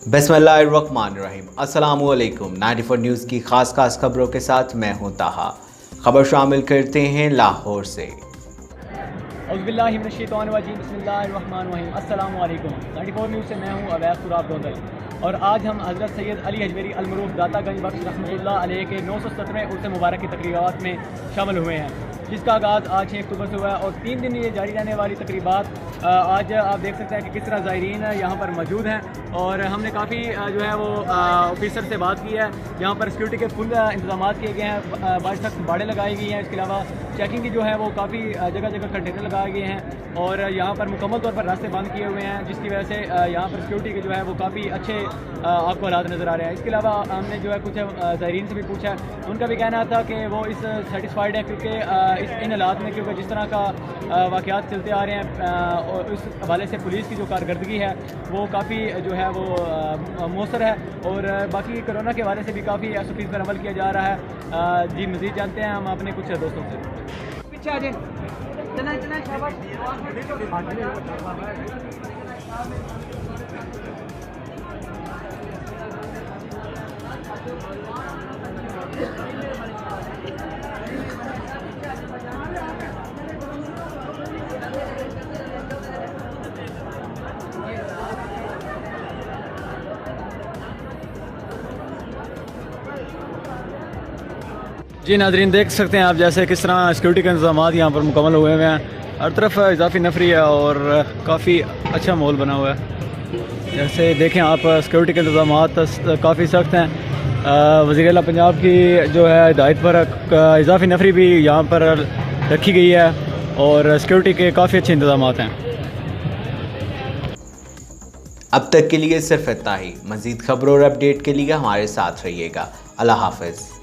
बिस्मिल्लाहिर्रहमानिर्रहीम। अस्सलामुअलैकुम। 94 न्यूज़ की खास खबरों के साथ मैं हूं ताहा। खबर शामिल करते हैं लाहौर से। बिस्मिल्लाहिर्रहमानिर्रहीम। अस्सलामुअलैकुम। 94 न्यूज़ से मैं हूं अवैस सुराब दोंदल और आज हम हज़रत सैयद अली हजवेरी अलमरूफ दातागंज बख्श रहमतुल्लाह अलैह के 917वें उर्स मुबारक की तकरीबात में शामिल हुए हैं, जिसका आगाज़ आज 6 अक्टूबर से हुआ है और 3 दिन ये जारी रहने वाली तकरीबात आज आप देख सकते हैं कि किस तरह ज़ायरीन यहाँ पर मौजूद हैं। और हमने काफ़ी जो है वो ऑफिसर से बात की है। यहाँ पर सिक्योरिटी के फुल इंतजाम किए गए हैं, बड़ी सख्त बाड़े लगाई गई हैं। इसके अलावा चेकिंग की जो है वो काफ़ी जगह जगह कंटेनर लगाए गए हैं और यहाँ पर मुकम्मल तौर पर रास्ते बंद किए हुए हैं, जिसकी वजह से यहाँ पर सिक्योरिटी के जो है वो काफ़ी अच्छे आपको हालात नज़र आ रहे हैं। इसके अलावा हमने जो है कुछ ज़ायरीन से भी पूछा, उनका भी कहना था कि वो इस सेटिस्फाइड है क्योंकि इन हालात में क्योंकि जिस तरह का वाक़यात चलते आ रहे हैं और उस हवाले से पुलिस की जो कारकर्दगी है वो काफ़ी जो है वो मौसर है और बाकी कोरोना के हवाले से भी काफ़ी SOPs पर अमल किया जा रहा है। जी मज़ीद जानते हैं हम अपने कुछ दोस्तों से। पीछे आ जाए, चला चला शाबाश। जी नाजरीन देख सकते हैं आप जैसे किस तरह सिक्योरिटी के इंतजाम यहाँ पर मुकम्मल हुए हुए हैं। हर तरफ इजाफी नफरी है और काफ़ी अच्छा माहौल बना हुआ है। जैसे देखें आप सिक्योरिटी के इंतजाम काफ़ी सख्त हैं। वज़ीर-ए-आला पंजाब की जो है हिदायत पर इजाफी नफरी भी यहाँ पर रखी गई है और सिक्योरिटी के काफ़ी अच्छे इंतजाम हैं। अब तक के लिए सिर्फ इतना ही। मज़ीद खबरों और अपडेट के लिए हमारे साथ रहिएगा। अल्लाह हाफ़िज़।